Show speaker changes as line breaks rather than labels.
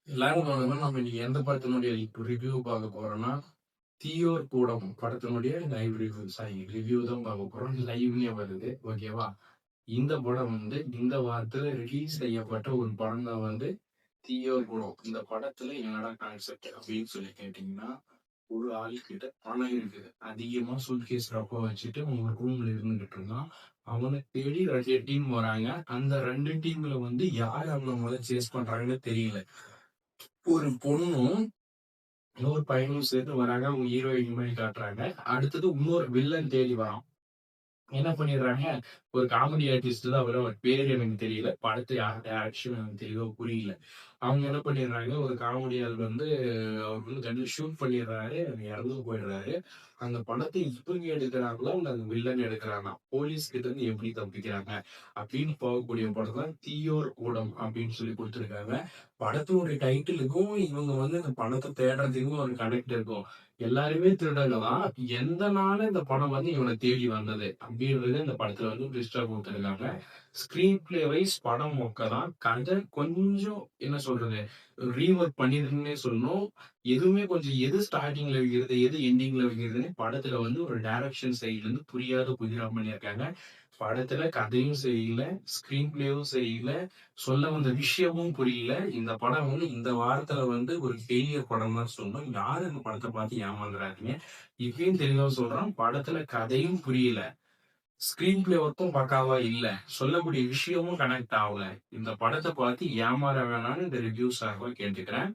எல்லாரும் வணக்கம். நம்ம இன்னைக்கு எந்த படத்தினுடைய ரிவ்யூ பார்க்க போறோம்னா, "தீயோர் கூடம்" படத்தினுடைய லைவ் ரிவ்யூ ரிவ்யூ தான் பார்க்க போறோம். லைவ்லயே வருது. ஓகேவா? இந்த படம் வந்து இந்த வாரத்துல ரிலீஸ் செய்யப்பட்ட ஒரு படம் தான் வந்து "தீயோர் கூடம்". இந்த படத்துல என்னடா கான்செப்ட் அப்படின்னு சொல்லி கேட்டீங்கன்னா, ஒரு ஆள்கிட்ட பணம் இருக்குது. அதிகமா சூட்கேஸ் ரொப்ப வச்சுட்டு அவங்க ரூம்ல இருந்துகிட்டு இருந்தான். அவன தேடி 2 டீம் வராங்க. அந்த 2 டீம்ல வந்து யார் அவன மொத சேஸ் பண்றாங்கன்னு தெரியல. ஒரு பொண்ணும், இன்னொரு பையனும் சேர்ந்து வராங்க. அவங்க ஹீரோயின் மாரி காட்டுறாங்க. அடுத்தது இன்னொரு வில்லன் தேடி வரான். என்ன பண்ணிடுறாங்க, ஒரு காமெடி ஆர்டிஸ்ட் தான் அவரு. அவர் பேரு எனக்கு தெரியல. படத்து யார் டைரக்ஷன் எனக்கு தெளிவா புரியல. அவங்க என்ன பண்ணிடுறாங்க, ஒரு காமெடி ஆள் வந்து அவர் வந்து கன்ல ஷூட் பண்ணிடுறாரு. இறந்து போயிடுறாரு. அந்த படத்த இவங்க எடுக்குறாங்களா, இல்ல அந்த வில்லன் எடுக்குறானா? போலீஸ் கிட்ட இருந்து எப்படி தப்பிக்கிறாங்க? அப்படின்னு போகக்கூடிய படம் தான் "தீயோர் கூடம்" அப்படின்னு சொல்லி குடுத்துருக்காங்க. படத்தோட டைட்டிலுக்கும், இவங்க வந்து அந்த பணத்த தேடுறதுக்கும் ஒரு கனெக்ட் இருக்கும். எல்லாருமே திருடங்க தான். எந்தனால இந்த படம் வந்து இவன தேடி வந்தது? அப்படின்றது இந்த படத்துல வந்து ட்விஸ்ட்டா குடுத்துருக்காங்க. ஸ்க்ரீன் பிளே வைஸ் படம் மொக்க தான். கதை கொஞ்சம் என்ன சொல்றது? ரீவொர்க் பண்ணியிருக்குன்னே சொல்லணும். எதுவுமே கொஞ்சம் எது ஸ்டார்ட்டிங்ல வைக்கிறது, எது எண்டிங்ல வைக்கிறதுன்னு படத்துல வந்து ஒரு டைரக்ஷன் சைடுலருந்து புரியாத புதிரா பண்ணியிருக்காங்க. படத்துல கதையும் சரியில்ல, ஸ்க்ரீன் பிளேவும் சரியில்ல, சொல்ல வந்த விஷயமும் புரியல. இந்த படம் வந்து இந்த வாரத்துல வந்து ஒரு ஃபெயிலியர் படம் தான் சொல்லணும். யாரும் இந்த படத்த பார்த்து ஏமாந்துறாதீங்க. இப்பயும் தெளிவா சொல்றேன். படத்துல கதையும் புரியல. ஸ்க்ரீன் பிளே ஒர்க்கும் பக்காவா இல்ல. சொல்லக்கூடிய விஷயமும் கனெக்ட் ஆவல. இந்த படத்த பார்த்து ஏமாற வேணாம்னு இந்த ரிவ்யூ சார்பா கேட்டுக்கிறேன்.